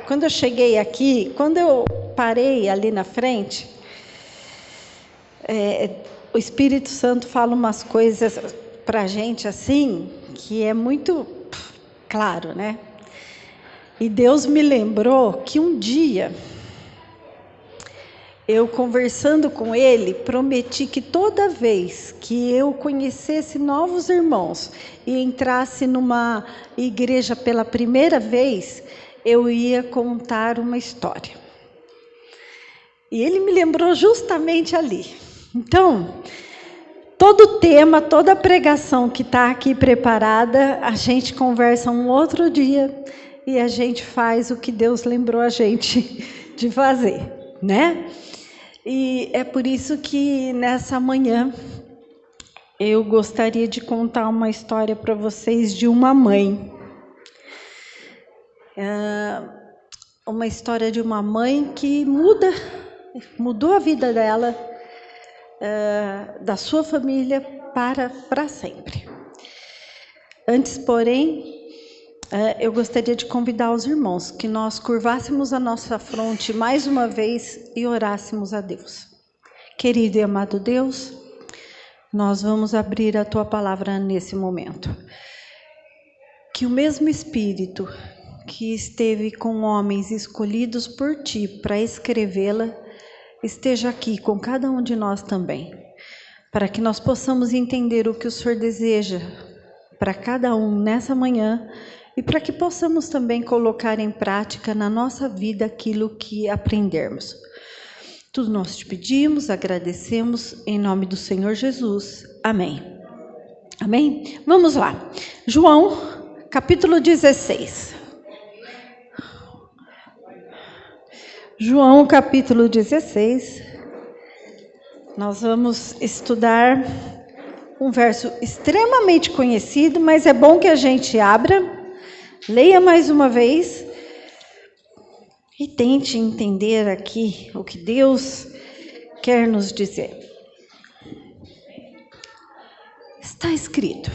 quando eu cheguei aqui, quando eu parei ali na frente, o Espírito Santo fala umas coisas para a gente assim, que é muito claro, né? E Deus me lembrou que um dia, eu conversando com Ele, prometi que toda vez que eu conhecesse novos irmãos e entrasse numa igreja pela primeira vez, eu ia contar uma história. E Ele me lembrou justamente ali. Então, todo tema, toda pregação que está aqui preparada, a gente conversa um outro dia e a gente faz o que Deus lembrou a gente de fazer, né? E é por isso que nessa manhã eu gostaria de contar uma história para vocês de uma mãe. Uma história de uma mãe que mudou a vida dela, da sua família para sempre. Antes, porém, eu gostaria de convidar os irmãos que nós curvássemos a nossa fronte mais uma vez e orássemos a Deus. Querido e amado Deus, nós vamos abrir a Tua palavra nesse momento. Que o mesmo Espírito que esteve com homens escolhidos por Ti para escrevê-la, esteja aqui com cada um de nós também, para que nós possamos entender o que o Senhor deseja para cada um nessa manhã e para que possamos também colocar em prática na nossa vida aquilo que aprendermos. Tudo nós te pedimos, agradecemos em nome do Senhor Jesus. Amém. Amém? Vamos lá. João, capítulo 16. João, capítulo 16. Nós vamos estudar um verso extremamente conhecido, mas é bom que a gente abra, leia mais uma vez e tente entender aqui o que Deus quer nos dizer. Está escrito,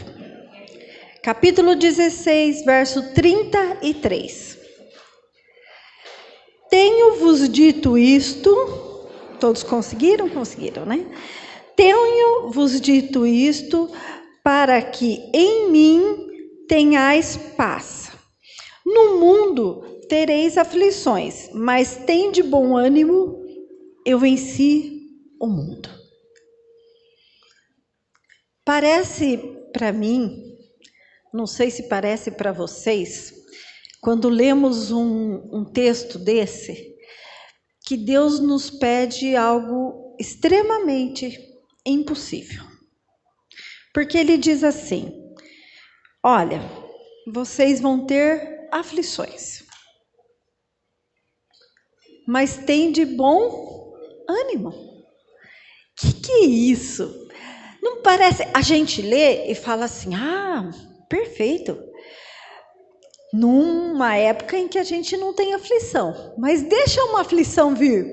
capítulo 16, verso 33. Tenho-vos dito isto, todos conseguiram? Conseguiram, né? Tenho-vos dito isto para que em mim tenhais paz. No mundo tereis aflições, mas tende bom ânimo, eu venci o mundo. Parece para mim, não sei se parece para vocês, quando lemos um texto desse, que Deus nos pede algo extremamente impossível. Porque Ele diz assim, olha, vocês vão ter aflições, mas tende bom ânimo. Que é isso? Não parece? A gente lê e fala assim, perfeito. Numa época em que a gente não tem aflição. Mas deixa uma aflição vir,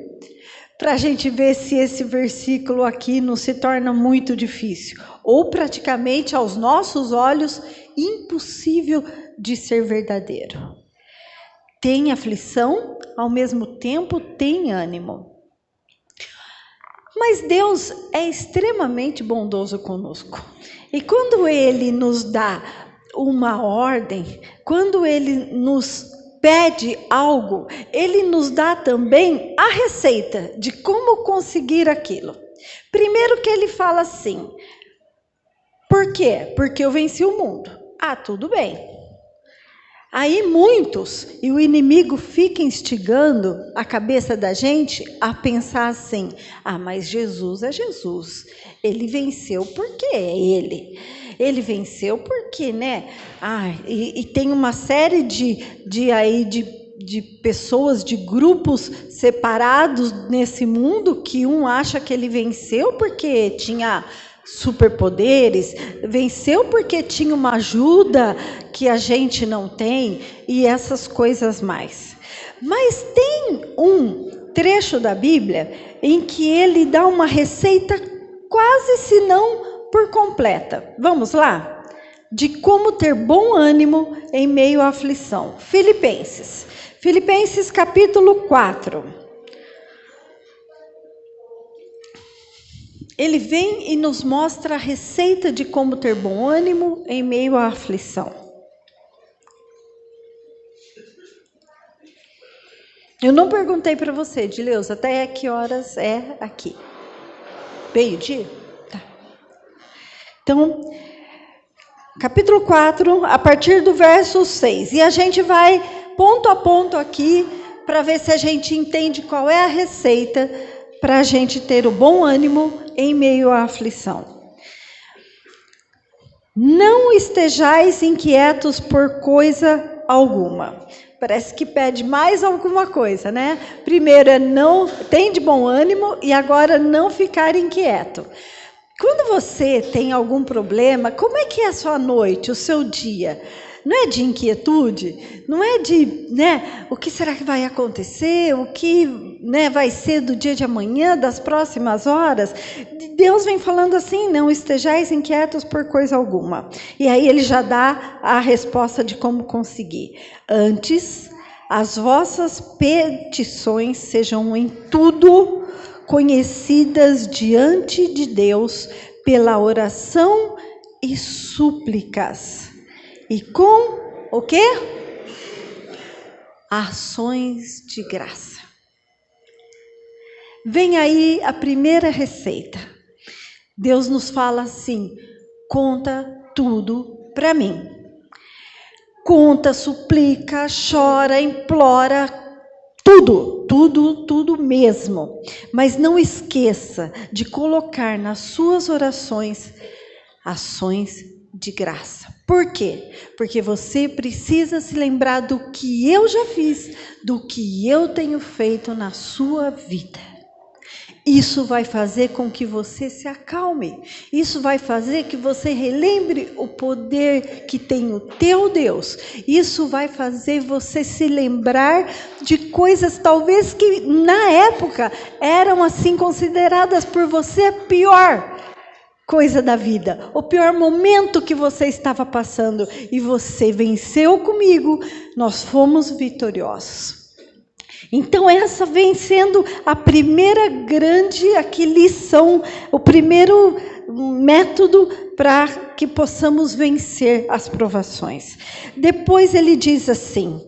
para a gente ver se esse versículo aqui não se torna muito difícil. Ou praticamente, aos nossos olhos, impossível de ser verdadeiro. Tem aflição, ao mesmo tempo tem ânimo. Mas Deus é extremamente bondoso conosco. E quando Ele nos dá uma ordem, quando Ele nos pede algo, Ele nos dá também a receita de como conseguir aquilo. Primeiro que Ele fala assim, por quê? Porque eu venci o mundo. Tudo bem. Aí muitos, e o inimigo fica instigando a cabeça da gente a pensar assim, mas Jesus é Jesus, Ele venceu porque é Ele. Ele venceu porque, né? E tem uma série de pessoas, de grupos separados nesse mundo, que um acha que ele venceu porque tinha superpoderes, venceu porque tinha uma ajuda que a gente não tem, e essas coisas mais. Mas tem um trecho da Bíblia em que ele dá uma receita quase, se não por completa. Vamos lá? De como ter bom ânimo em meio à aflição. Filipenses. Filipenses capítulo 4. Ele vem e nos mostra a receita de como ter bom ânimo em meio à aflição. Eu não perguntei para você, Dileus, até que horas é aqui? Meio-dia? Tá. Então, capítulo 4, a partir do verso 6. E a gente vai ponto a ponto aqui para ver se a gente entende qual é a receita para a gente ter o bom ânimo em meio à aflição. Não estejais inquietos por coisa alguma. Parece que pede mais alguma coisa, né? Primeiro é não, tem de bom ânimo e agora não ficar inquieto. Quando você tem algum problema, como é que é a sua noite, o seu dia? Não é de inquietude? Não é de, o que será que vai acontecer? O que, vai ser do dia de amanhã, das próximas horas? Deus vem falando assim, não estejais inquietos por coisa alguma. E aí ele já dá a resposta de como conseguir. Antes, as vossas petições sejam em tudo conhecidas diante de Deus pela oração e súplicas. E com o quê? Ações de graça. Vem aí a primeira receita. Deus nos fala assim: conta tudo para mim. Conta, suplica, chora, implora, tudo mesmo. Mas não esqueça de colocar nas suas orações ações de graça. Por quê? Porque você precisa se lembrar do que eu já fiz, do que eu tenho feito na sua vida. Isso vai fazer com que você se acalme. Isso vai fazer que você relembre o poder que tem o teu Deus. Isso vai fazer você se lembrar de coisas talvez que na época eram assim consideradas por você a pior coisa da vida, o pior momento que você estava passando, e você venceu comigo, nós fomos vitoriosos. Então essa vem sendo a primeira grande lição, o primeiro método para que possamos vencer as provações. Depois ele diz assim: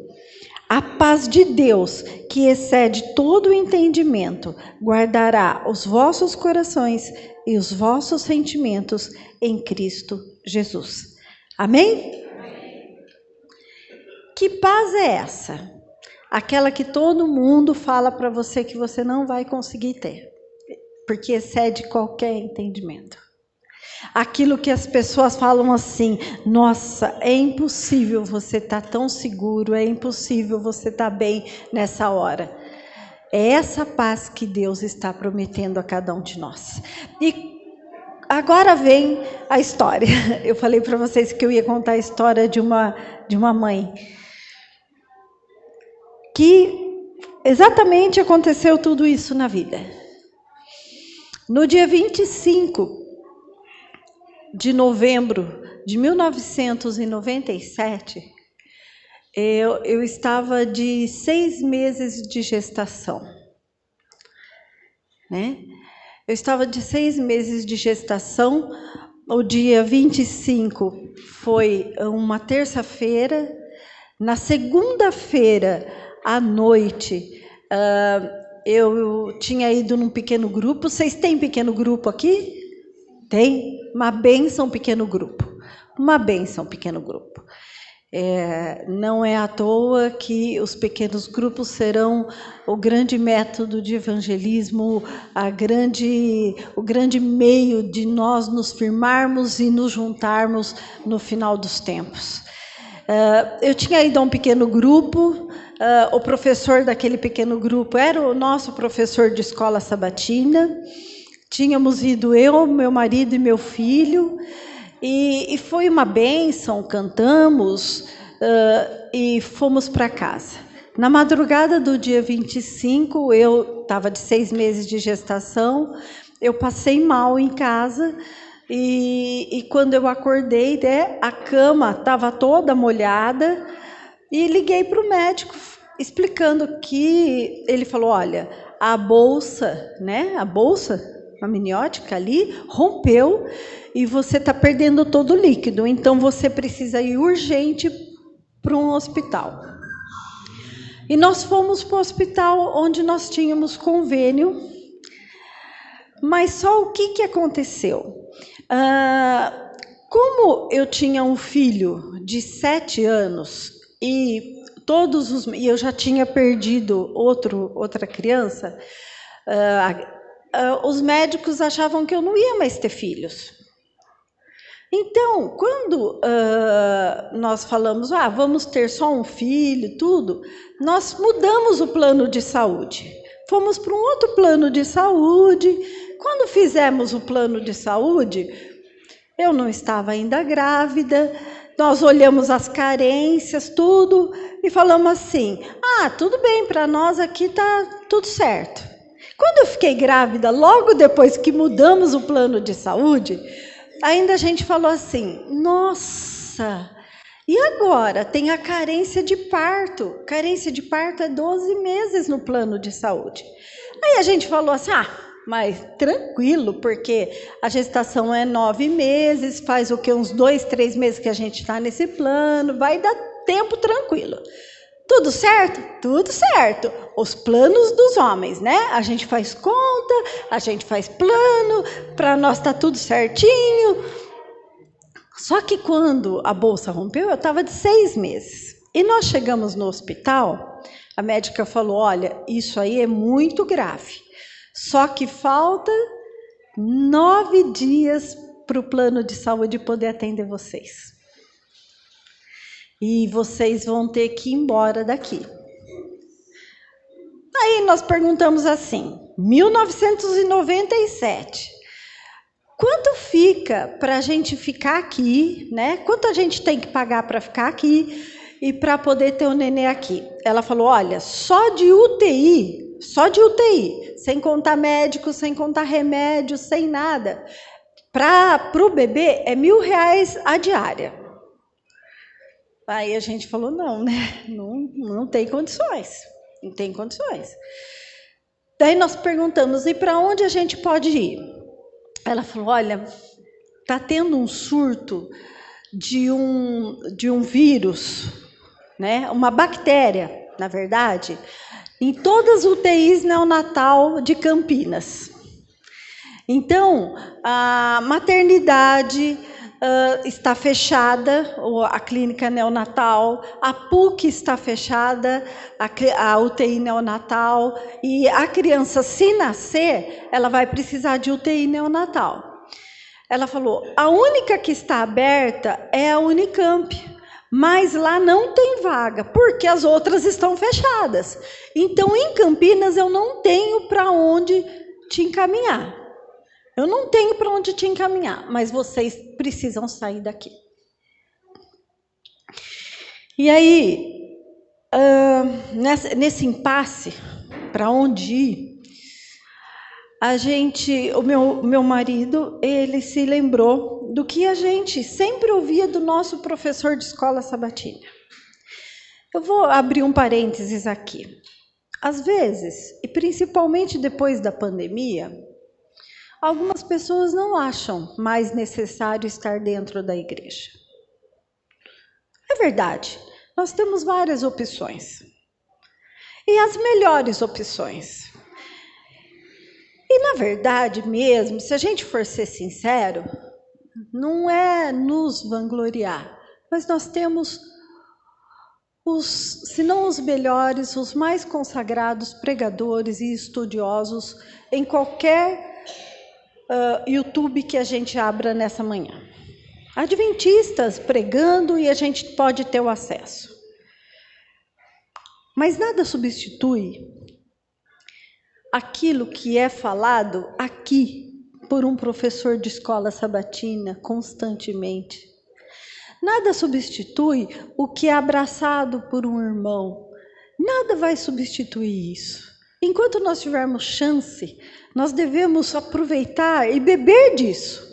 a paz de Deus, que excede todo o entendimento, guardará os vossos corações e os vossos sentimentos em Cristo Jesus. Amém? Amém. Que paz é essa? Aquela que todo mundo fala para você que você não vai conseguir ter, porque excede qualquer entendimento. Aquilo que as pessoas falam assim: nossa, é impossível você estar tão seguro, é impossível você estar bem nessa hora. É essa paz que Deus está prometendo a cada um de nós. E agora vem a história. Eu falei para vocês que eu ia contar a história de uma mãe que exatamente aconteceu tudo isso na vida. No dia 25 de novembro de 1997, eu estava de 6 meses de gestação, né? Eu estava de 6 meses de gestação. O dia 25 foi uma terça-feira. Na segunda-feira à noite, eu tinha ido num pequeno grupo. Vocês têm pequeno grupo aqui? Tem? Uma bênção, pequeno grupo. Uma bênção, pequeno grupo. Não é à toa que os pequenos grupos serão o grande método de evangelismo, o grande meio de nós nos firmarmos e nos juntarmos no final dos tempos. Eu tinha ido a um pequeno grupo. O professor daquele pequeno grupo era o nosso professor de escola sabatina. Tínhamos ido eu, meu marido e meu filho, e foi uma bênção, cantamos e fomos para casa. Na madrugada do dia 25, eu estava de 6 meses de gestação, eu passei mal em casa, e quando eu acordei, a cama estava toda molhada, e liguei para o médico explicando que ele falou, olha, a bolsa, né, a bolsa amniótica ali rompeu e você está perdendo todo o líquido, então você precisa ir urgente para um hospital. E nós fomos para o hospital onde nós tínhamos convênio, mas só o que aconteceu? Como eu tinha um filho de 7 anos e eu já tinha perdido outra criança, os médicos achavam que eu não ia mais ter filhos. Então, quando nós falamos, vamos ter só um filho, tudo, nós mudamos o plano de saúde. Fomos para um outro plano de saúde. Quando fizemos o plano de saúde, eu não estava ainda grávida, nós olhamos as carências, tudo, e falamos assim, tudo bem, para nós aqui está tudo certo. Quando eu fiquei grávida, logo depois que mudamos o plano de saúde, ainda a gente falou assim, nossa, e agora? Tem a carência de parto. Carência de parto é 12 meses no plano de saúde. Aí a gente falou assim, mas tranquilo, porque a gestação é 9 meses, faz o que? Uns 2, 3 meses que a gente está nesse plano, vai dar tempo tranquilo. Tudo certo? Tudo certo. Os planos dos homens, né? A gente faz conta, a gente faz plano, para nós tá tudo certinho. Só que quando a bolsa rompeu, eu estava de 6 meses. E nós chegamos no hospital, a médica falou, olha, isso aí é muito grave. Só que falta 9 dias para o plano de saúde poder atender vocês. E vocês vão ter que ir embora daqui. Aí nós perguntamos assim, 1997, quanto fica para a gente ficar aqui, né? Quanto a gente tem que pagar para ficar aqui e para poder ter o nenê aqui? Ela falou, olha, só de UTI, sem contar médico, sem contar remédio, sem nada, para o bebê é R$1.000 a diária. Aí a gente falou, não, né? Não tem condições. Não tem condições. Daí nós perguntamos, e para onde a gente pode ir? Ela falou, olha, está tendo um surto de um vírus, né? Uma bactéria, na verdade, em todas as UTIs neonatal de Campinas. Então, a maternidade está fechada, a clínica neonatal, a PUC está fechada, a UTI neonatal, e a criança, se nascer, ela vai precisar de UTI neonatal. Ela falou, a única que está aberta é a Unicamp, mas lá não tem vaga, porque as outras estão fechadas. Então, em Campinas, eu não tenho para onde te encaminhar. Eu não tenho para onde te encaminhar, mas vocês precisam sair daqui. E aí, nesse impasse, para onde ir, o meu marido, ele se lembrou do que a gente sempre ouvia do nosso professor de escola sabatina. Eu vou abrir um parênteses aqui. Às vezes, e principalmente depois da pandemia, algumas pessoas não acham mais necessário estar dentro da igreja. É verdade, nós temos várias opções. E as melhores opções. E, na verdade mesmo, se a gente for ser sincero, não é nos vangloriar, mas nós temos se não os melhores, os mais consagrados pregadores e estudiosos em qualquer YouTube que a gente abra nessa manhã. Adventistas pregando e a gente pode ter o acesso. Mas nada substitui aquilo que é falado aqui por um professor de escola sabatina constantemente. Nada substitui o que é abraçado por um irmão. Nada vai substituir isso. Enquanto nós tivermos chance, nós devemos aproveitar e beber disso.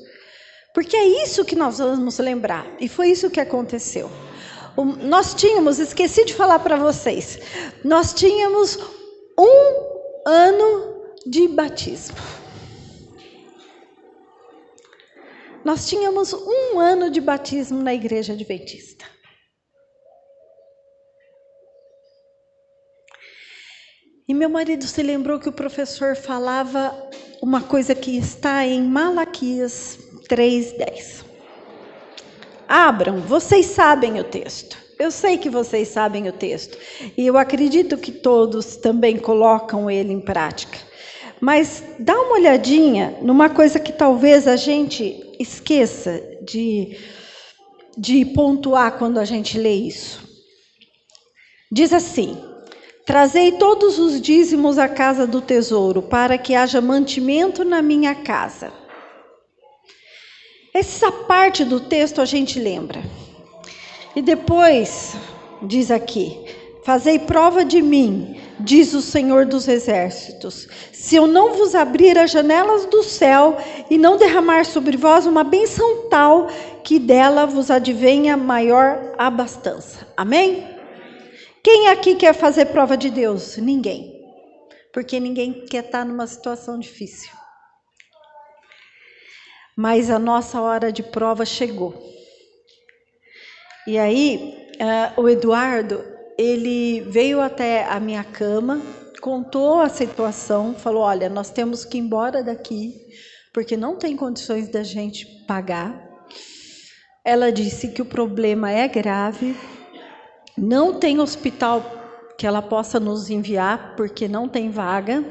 Porque é isso que nós vamos lembrar. E foi isso que aconteceu. Nós tínhamos, esqueci de falar para vocês, nós tínhamos 1 ano de batismo. Nós tínhamos 1 ano de batismo na igreja adventista. E meu marido se lembrou que o professor falava uma coisa que está em Malaquias 3:10. Abram, vocês sabem o texto. Eu sei que vocês sabem o texto. E eu acredito que todos também colocam ele em prática. Mas dá uma olhadinha numa coisa que talvez a gente esqueça de pontuar quando a gente lê isso. Diz assim: trazei todos os dízimos à casa do tesouro, para que haja mantimento na minha casa. Essa parte do texto a gente lembra. E depois, diz aqui: fazei prova de mim, diz o Senhor dos Exércitos, se eu não vos abrir as janelas do céu e não derramar sobre vós uma bênção tal, que dela vos advenha maior abastança. Amém? Quem aqui quer fazer prova de Deus? Ninguém. Porque ninguém quer estar numa situação difícil. Mas a nossa hora de prova chegou. E aí, o Eduardo, ele veio até a minha cama, contou a situação, falou: olha, nós temos que ir embora daqui, porque não tem condições da gente pagar. Ela disse que o problema é grave, não tem hospital que ela possa nos enviar, porque não tem vaga.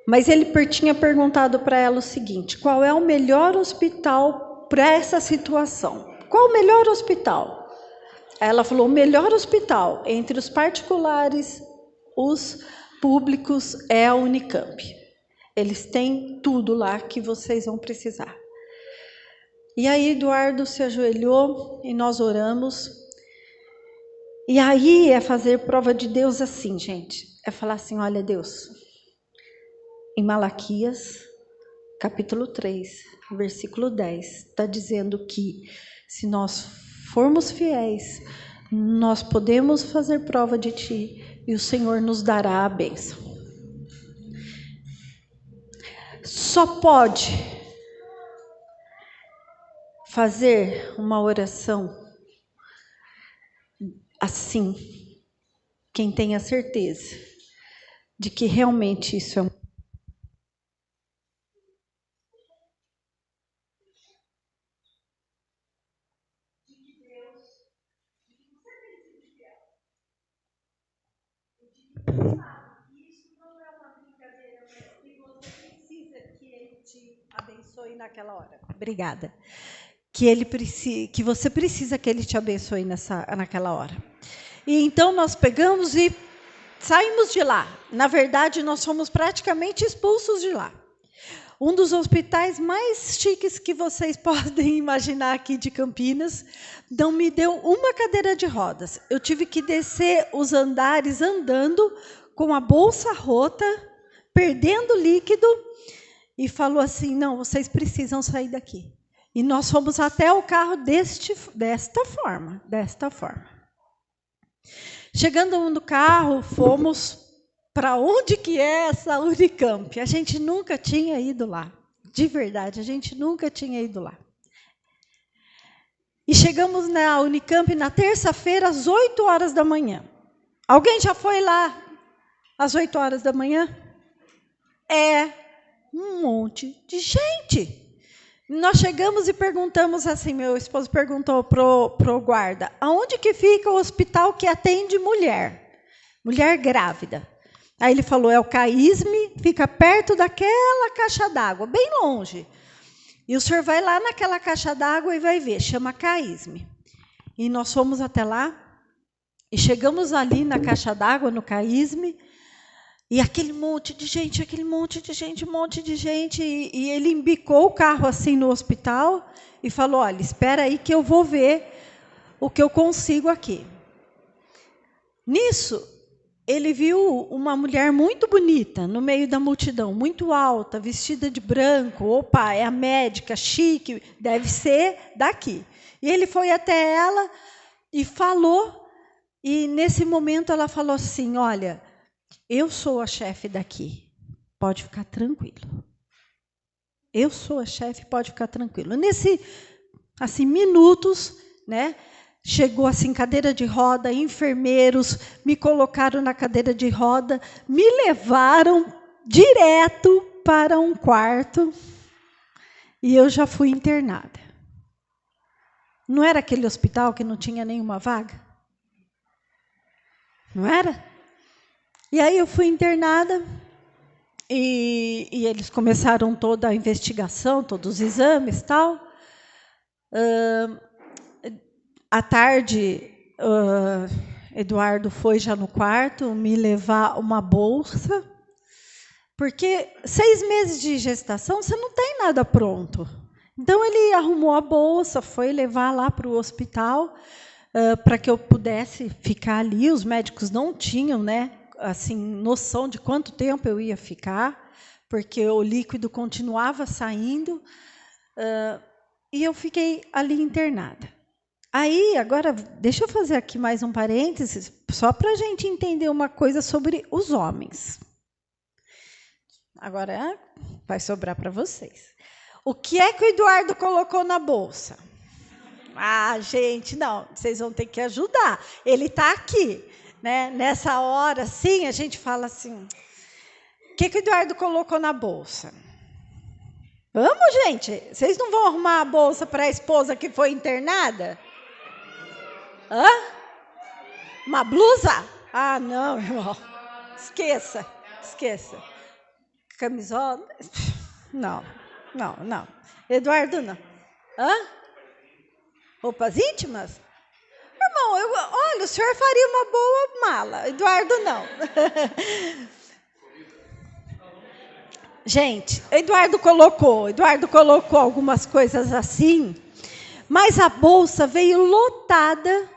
Mas ele tinha perguntado para ela o seguinte: qual é o melhor hospital para essa situação? Qual o melhor hospital? Ela falou: o melhor hospital entre os particulares, os públicos, é a Unicamp. Eles têm tudo lá que vocês vão precisar. E aí Eduardo se ajoelhou e nós oramos. E aí é fazer prova de Deus assim, gente. É falar assim: olha, Deus, em Malaquias, capítulo 3, versículo 10, está dizendo que se nós formos fiéis, nós podemos fazer prova de Ti e o Senhor nos dará a bênção. Só pode fazer uma oração assim quem tem a certeza de que realmente isso é abençoe naquela hora. Obrigada. Que você precisa que Ele te abençoe naquela hora. E então nós pegamos e saímos de lá. Na verdade, nós fomos praticamente expulsos de lá. Um dos hospitais mais chiques que vocês podem imaginar aqui de Campinas não me deu uma cadeira de rodas. Eu tive que descer os andares andando com a bolsa rota, perdendo líquido, e falou assim: não, vocês precisam sair daqui. E nós fomos até o carro desta forma. Chegando no carro, fomos para onde que é essa Unicamp? A gente nunca tinha ido lá. De verdade, a gente nunca tinha ido lá. E chegamos na Unicamp na terça-feira, às 8 horas da manhã. Alguém já foi lá às 8 horas da manhã? É um monte de gente. Nós chegamos e perguntamos assim, meu esposo perguntou pro guarda: aonde que fica o hospital que atende mulher grávida? Aí ele falou: é o CAISME, fica perto daquela caixa d'água, bem longe. E o senhor vai lá naquela caixa d'água e vai ver, chama CAISME. E nós fomos até lá, e chegamos ali na caixa d'água, no CAISME, e aquele monte de gente, e ele embicou o carro assim no hospital e falou: olha, espera aí que eu vou ver o que eu consigo aqui. Nisso, ele viu uma mulher muito bonita no meio da multidão, muito alta, vestida de branco. Opa, é a médica, chique, deve ser daqui. E ele foi até ela e falou, e nesse momento ela falou assim, olha, eu sou a chefe daqui, pode ficar tranquilo. Eu sou a chefe, pode ficar tranquilo. Nesse, assim, minutos, né? Chegou assim, cadeira de roda, enfermeiros, me colocaram na cadeira de roda, me levaram direto para um quarto e eu já fui internada. Não era aquele hospital que não tinha nenhuma vaga? Não era? E aí eu fui internada e eles começaram toda a investigação, todos os exames e tal. À tarde, Eduardo foi já no quarto me levar uma bolsa, porque 6 meses de gestação, você não tem nada pronto. Então, ele arrumou a bolsa, foi levar lá para o hospital, para que eu pudesse ficar ali. Os médicos não tinham, né, assim, noção de quanto tempo eu ia ficar, porque o líquido continuava saindo, e eu fiquei ali internada. Aí, agora, deixa eu fazer aqui mais um parênteses, só para a gente entender uma coisa sobre os homens. Agora, vai sobrar para vocês. O que é que o Eduardo colocou na bolsa? Ah, gente, não, vocês vão ter que ajudar. Ele está aqui, né? Nessa hora, sim, a gente fala assim, o que é que o Eduardo colocou na bolsa? Vamos, gente, vocês não vão arrumar a bolsa para a esposa que foi internada? Hã? Uma blusa? Ah, não, irmão. Esqueça. Camisola? Não. Eduardo, não. Hã? Roupas íntimas? Irmão, olha, o senhor faria uma boa mala. Eduardo, não. Gente, Eduardo colocou algumas coisas assim, mas a bolsa veio lotada.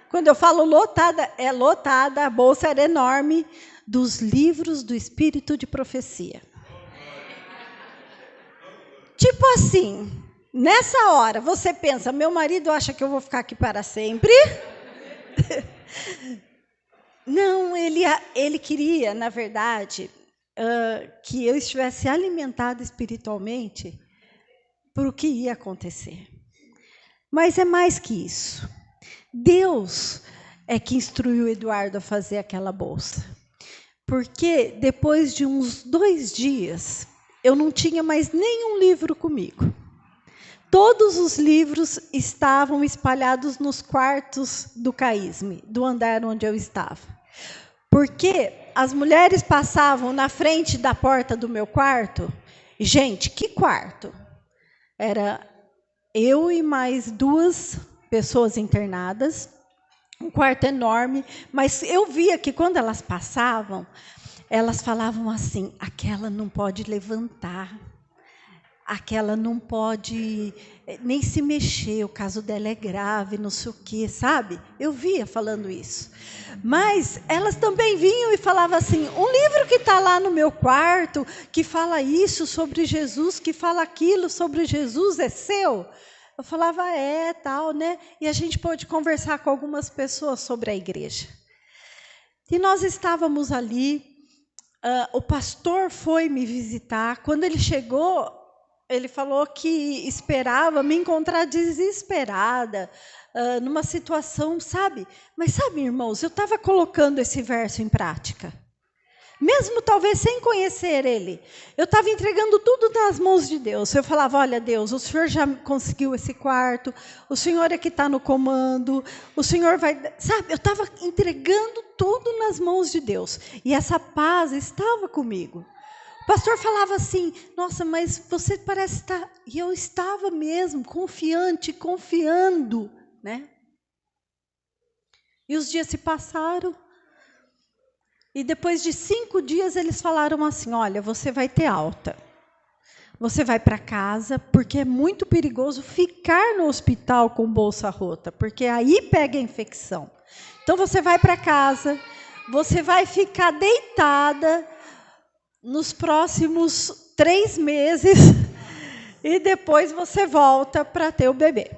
Quando eu falo lotada, é lotada, a bolsa era enorme, dos livros do Espírito de Profecia. Tipo assim, nessa hora, você pensa, meu marido acha que eu vou ficar aqui para sempre? Não, ele queria, na verdade, que eu estivesse alimentada espiritualmente para o que ia acontecer. Mas é mais que isso. Deus é que instruiu o Eduardo a fazer aquela bolsa. Porque depois de uns 2 dias, eu não tinha mais nenhum livro comigo. Todos os livros estavam espalhados nos quartos do CAISM, do andar onde eu estava. Porque as mulheres passavam na frente da porta do meu quarto. Gente, que quarto? Era eu e mais 2 pessoas internadas, um quarto enorme, mas eu via que quando elas passavam, elas falavam assim, aquela não pode levantar, aquela não pode nem se mexer, o caso dela é grave, não sei o quê, sabe? Eu via falando isso. Mas elas também vinham e falavam assim, um livro que está lá no meu quarto, que fala isso sobre Jesus, que fala aquilo sobre Jesus, é seu? Eu falava, tal, né? E a gente pôde conversar com algumas pessoas sobre a igreja. E nós estávamos ali, o pastor foi me visitar. Quando ele chegou, ele falou que esperava me encontrar desesperada, numa situação, sabe? Mas sabe, irmãos, eu estava colocando esse verso em prática. Mesmo talvez sem conhecer ele, eu estava entregando tudo nas mãos de Deus. Eu falava, olha Deus, o Senhor já conseguiu esse quarto, o Senhor é que está no comando, o Senhor vai... Sabe, eu estava entregando tudo nas mãos de Deus. E essa paz estava comigo. O pastor falava assim, nossa, mas você parece estar... E eu estava mesmo, confiante, confiando, né? E os dias se passaram. E depois de 5 dias, eles falaram assim, olha, você vai ter alta. você vai para casa, porque é muito perigoso ficar no hospital com bolsa rota, porque aí pega a infecção. Então, você vai para casa, você vai ficar deitada nos próximos 3 meses e depois você volta para ter o bebê.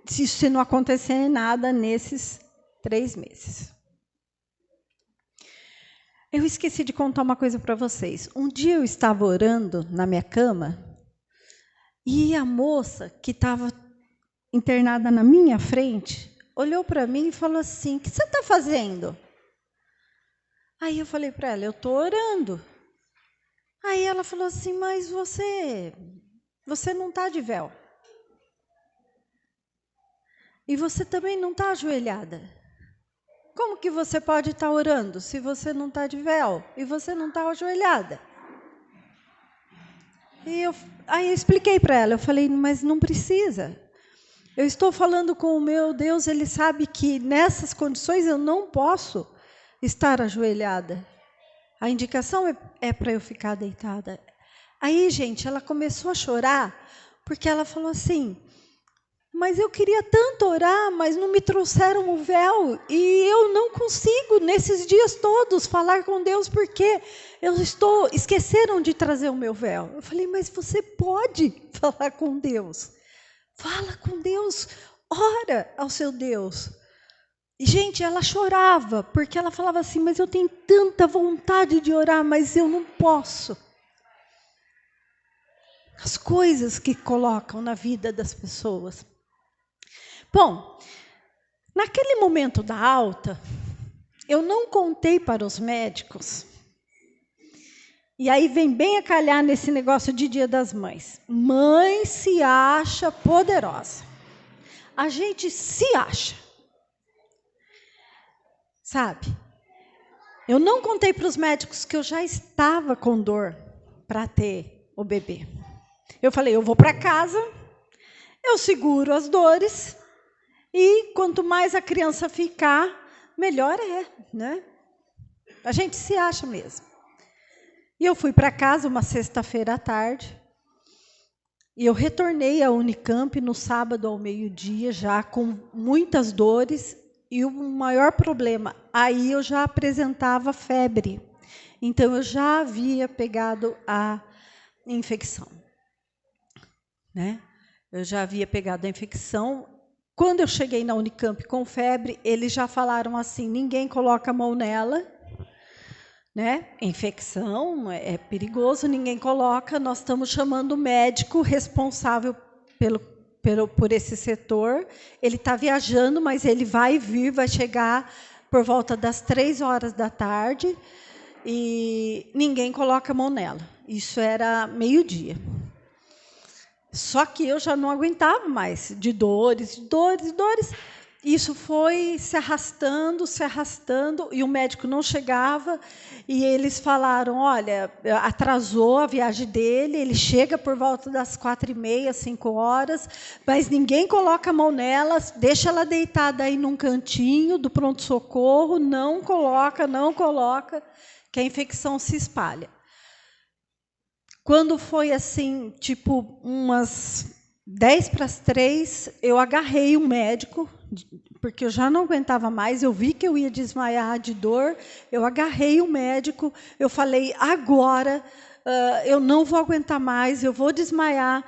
Se não acontecer nada nesses 3 meses. Eu esqueci de contar uma coisa para vocês. Um dia eu estava orando na minha cama e a moça que estava internada na minha frente olhou para mim e falou assim: "O que você está fazendo?" Aí eu falei para ela: "Eu estou orando." Aí ela falou assim: "Mas você não está de véu. E você também não está ajoelhada. Como que você pode estar orando se você não está de véu e você não está ajoelhada?" Aí eu expliquei para ela, eu falei: "Mas não precisa. Eu estou falando com o meu Deus, Ele sabe que nessas condições eu não posso estar ajoelhada. A indicação é para eu ficar deitada." Aí, gente, ela começou a chorar, porque ela falou assim: "Mas eu queria tanto orar, mas não me trouxeram o véu, e eu não consigo, nesses dias todos, falar com Deus, porque esqueceram de trazer o meu véu." Eu falei: "Mas você pode falar com Deus. Fala com Deus, ora ao seu Deus." E, gente, ela chorava, porque ela falava assim: "Mas eu tenho tanta vontade de orar, mas eu não posso." As coisas que colocam na vida das pessoas. Bom, naquele momento da alta, eu não contei para os médicos. E aí vem bem a calhar nesse negócio de Dia das Mães. Mãe se acha poderosa. A gente se acha. Sabe? Eu não contei para os médicos que eu já estava com dor para ter o bebê. Eu falei: eu vou para casa, eu seguro as dores, e quanto mais a criança ficar, melhor é, né? A gente se acha mesmo. E eu fui para casa uma sexta-feira à tarde, e eu retornei à Unicamp no sábado ao meio-dia, já com muitas dores, e o maior problema, aí eu já apresentava febre. Então, eu já havia pegado a infecção. Né? Eu já havia pegado a infecção. Quando eu cheguei na Unicamp com febre, eles já falaram assim: ninguém coloca a mão nela, né? Infecção é perigoso, ninguém coloca. Nós estamos chamando o médico responsável por esse setor. Ele está viajando, mas ele vai vir, vai chegar por volta das 3h da tarde, e ninguém coloca a mão nela. Isso era meio-dia. Só que eu já não aguentava mais, de dores, dores, dores. Isso foi se arrastando, e o médico não chegava, e eles falaram: olha, atrasou a viagem dele, ele chega por volta das 4h30, 5h, mas ninguém coloca a mão nela, deixa ela deitada aí num cantinho do pronto-socorro, não coloca, que a infecção se espalha. Quando foi assim, tipo umas 2:50, eu agarrei um médico, porque eu já não aguentava mais, eu vi que eu ia desmaiar de dor, eu agarrei o médico, eu falei: agora eu não vou aguentar mais, eu vou desmaiar,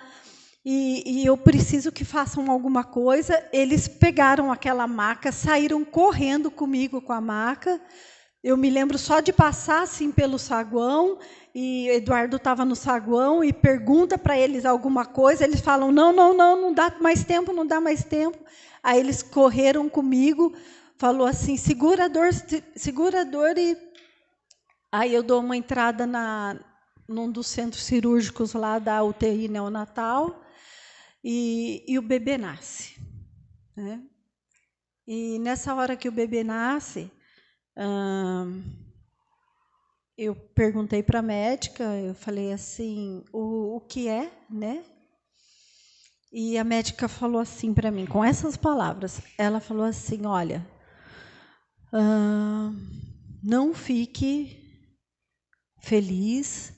e eu preciso que façam alguma coisa. Eles pegaram aquela maca, saíram correndo comigo com a maca. Eu me lembro só de passar assim pelo saguão, e Eduardo estava no saguão e pergunta para eles alguma coisa, eles falam: não dá mais tempo, não dá mais tempo. Aí eles correram comigo, falou assim: segura a dor, e aí eu dou uma entrada num dos centros cirúrgicos lá da UTI neonatal, e o bebê nasce. Né? E nessa hora que o bebê nasce, eu perguntei para a médica, eu falei assim: o que é, né? E a médica falou assim para mim, com essas palavras, ela falou assim: olha, não fique feliz,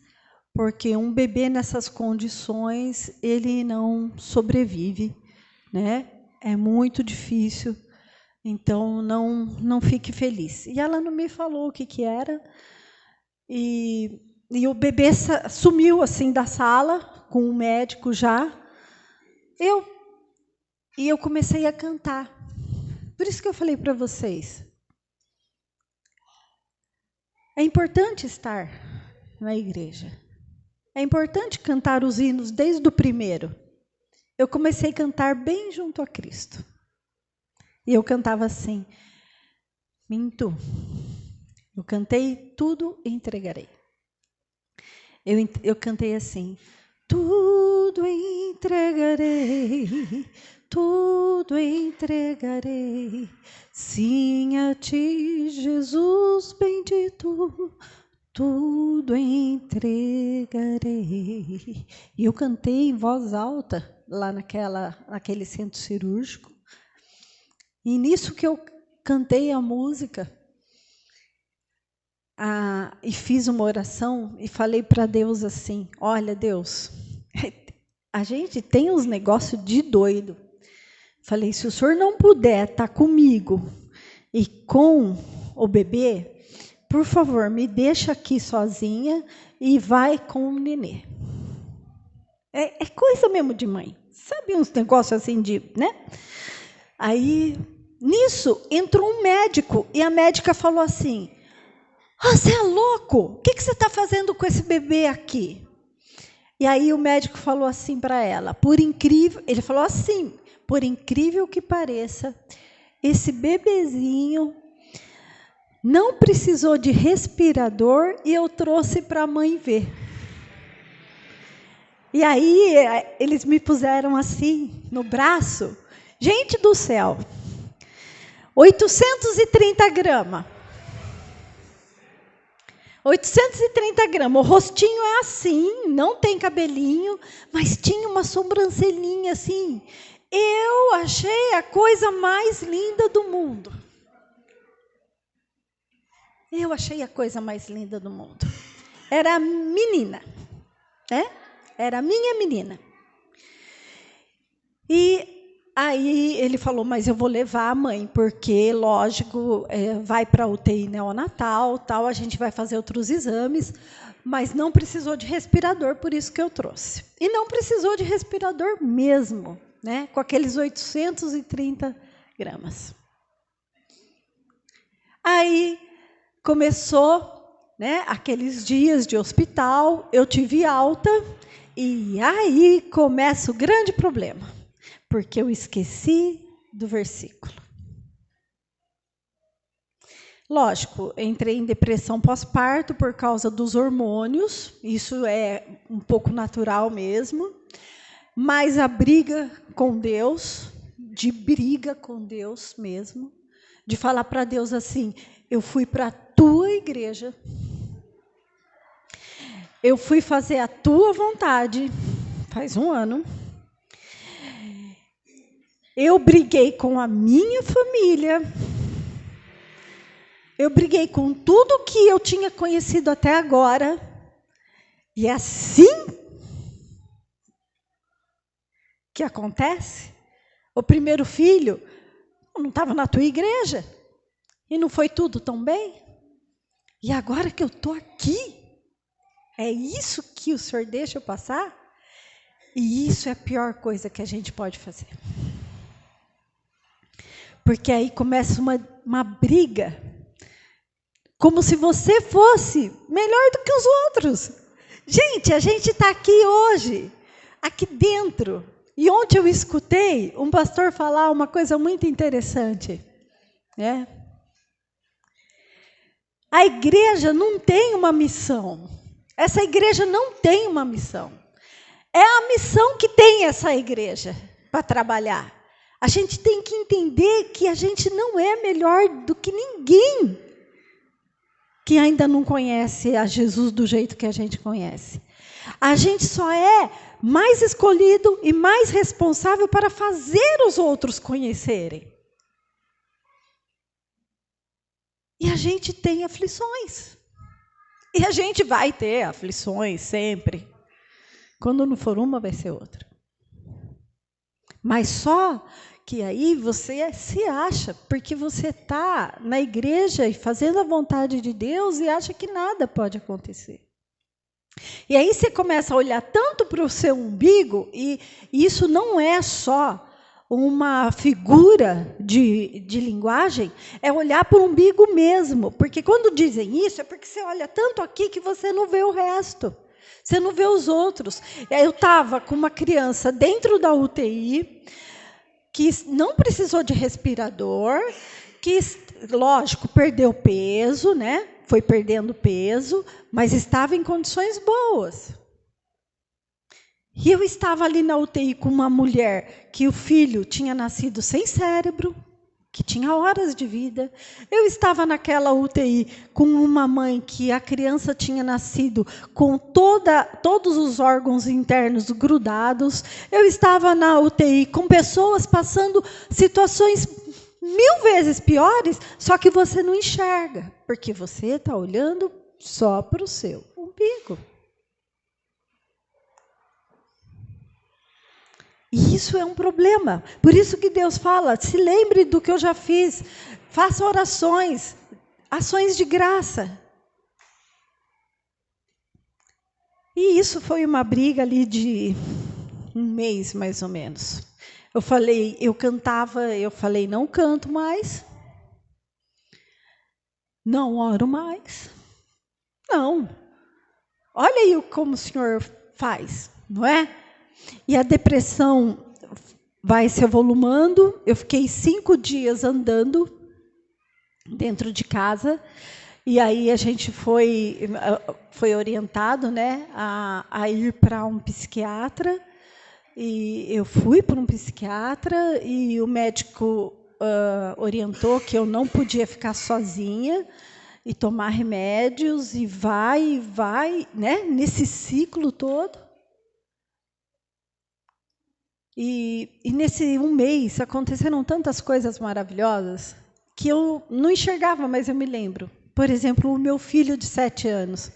porque um bebê nessas condições, ele não sobrevive, né? É muito difícil, então não fique feliz. E ela não me falou o que era, e o bebê sumiu assim da sala, com o médico já. Eu comecei a cantar. Por isso que eu falei para vocês, é importante estar na igreja. É importante cantar os hinos desde o primeiro. Eu comecei a cantar bem junto a Cristo. E eu cantava assim, minto. Eu cantei, tudo entregarei. Eu cantei assim, tudo entregarei, tudo entregarei. Sim, a ti, Jesus bendito, tudo entregarei. E eu cantei em voz alta, lá naquele centro cirúrgico. E nisso que eu cantei a música, e fiz uma oração e falei para Deus assim, olha, Deus, a gente tem uns negócios de doido. Falei, se o senhor não puder estar comigo e com o bebê, por favor, me deixa aqui sozinha e vai com o nenê. É coisa mesmo de mãe. Sabe uns negócios assim de, né? Aí, nisso, entrou um médico e a médica falou assim, você é louco? O que você está fazendo com esse bebê aqui? E aí o médico falou assim para ela, ele falou assim, por incrível que pareça, esse bebezinho não precisou de respirador e eu trouxe para a mãe ver. E aí eles me puseram assim, no braço. Gente do céu, 830 gramas. 830 gramas. O rostinho é assim, não tem cabelinho, mas tinha uma sobrancelhinha assim. Eu achei a coisa mais linda do mundo. Eu achei a coisa mais linda do mundo. Era a menina, né? Era a minha menina. E aí ele falou, mas eu vou levar a mãe, porque, lógico, vai para a UTI neonatal, tal, a gente vai fazer outros exames, mas não precisou de respirador, por isso que eu trouxe. E não precisou de respirador mesmo, né? Com aqueles 830 gramas. Aí começou, né, aqueles dias de hospital, eu tive alta, e aí começa o grande problema. Porque eu esqueci do versículo. Lógico, entrei em depressão pós-parto por causa dos hormônios, isso é um pouco natural mesmo, mas a briga com Deus, de briga com Deus mesmo, de falar para Deus assim, eu fui para a tua igreja, eu fui fazer a tua vontade, faz 1 ano, eu briguei com a minha família, eu briguei com tudo que eu tinha conhecido até agora, e é assim que acontece. O primeiro filho não estava na tua igreja, e não foi tudo tão bem, e agora que eu estou aqui, é isso que o Senhor deixa eu passar? E isso é a pior coisa que a gente pode fazer. Porque aí começa uma briga, como se você fosse melhor do que os outros. Gente, a gente está aqui hoje, aqui dentro. E ontem eu escutei um pastor falar uma coisa muito interessante, né? A igreja não tem uma missão. Essa igreja não tem uma missão. É a missão que tem essa igreja para trabalhar. A gente tem que entender que a gente não é melhor do que ninguém que ainda não conhece a Jesus do jeito que a gente conhece. A gente só é mais escolhido e mais responsável para fazer os outros conhecerem. E a gente tem aflições. E a gente vai ter aflições sempre. Quando não for uma, vai ser outra. Mas só que aí você se acha, porque você está na igreja e fazendo a vontade de Deus e acha que nada pode acontecer. E aí você começa a olhar tanto para o seu umbigo, e isso não é só uma figura de linguagem, é olhar para o umbigo mesmo. Porque quando dizem isso, é porque você olha tanto aqui que você não vê o resto. Você não vê os outros. Eu estava com uma criança dentro da UTI, que não precisou de respirador, que, lógico, perdeu peso, né? Foi perdendo peso, mas estava em condições boas. E eu estava ali na UTI com uma mulher que o filho tinha nascido sem cérebro, que tinha horas de vida. Eu estava naquela UTI com uma mãe que a criança tinha nascido com todos os órgãos internos grudados. Eu estava na UTI com pessoas passando situações 1000 vezes piores, só que você não enxerga, porque você está olhando só para o seu umbigo. E isso é um problema. Por isso que Deus fala, se lembre do que eu já fiz. Faça orações, ações de graça. E isso foi uma briga ali de 1 mês, mais ou menos. Eu cantava, eu falei, não canto mais. Não oro mais. Não. Olha aí como o Senhor faz, não é? E a depressão vai se avolumando. Eu fiquei 5 dias andando dentro de casa. E aí a gente foi orientado, né, a ir para um psiquiatra. E eu fui para um psiquiatra e o médico orientou que eu não podia ficar sozinha e tomar remédios e vai, né, nesse ciclo todo. E nesse 1 mês aconteceram tantas coisas maravilhosas que eu não enxergava, mas eu me lembro. Por exemplo, o meu filho de 7 anos.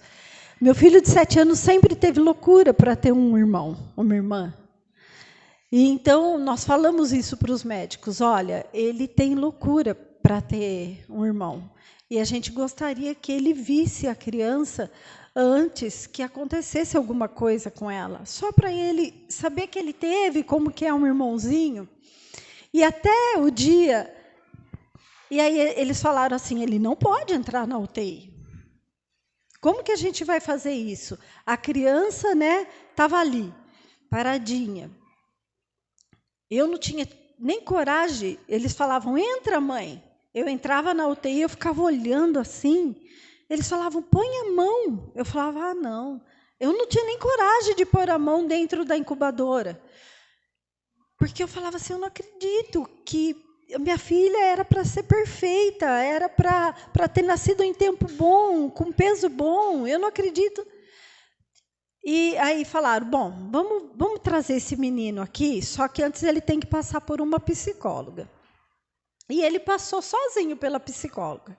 Meu filho de 7 anos sempre teve loucura para ter um irmão, uma irmã. E então nós falamos isso para os médicos. Olha, ele tem loucura para ter um irmão. E a gente gostaria que ele visse a criança antes que acontecesse alguma coisa com ela, só para ele saber que ele teve, como que é um irmãozinho. E até o dia... E aí eles falaram assim, ele não pode entrar na UTI. Como que a gente vai fazer isso? A criança, né, estava ali, paradinha. Eu não tinha nem coragem. Eles falavam, entra, mãe. Eu entrava na UTI, eu ficava olhando assim. Eles falavam, põe a mão. Eu falava, não. Eu não tinha nem coragem de pôr a mão dentro da incubadora. Porque eu falava assim, eu não acredito que minha filha era para ser perfeita, era para ter nascido em tempo bom, com peso bom. Eu não acredito. E aí falaram, bom, vamos trazer esse menino aqui, só que antes ele tem que passar por uma psicóloga. E ele passou sozinho pela psicóloga.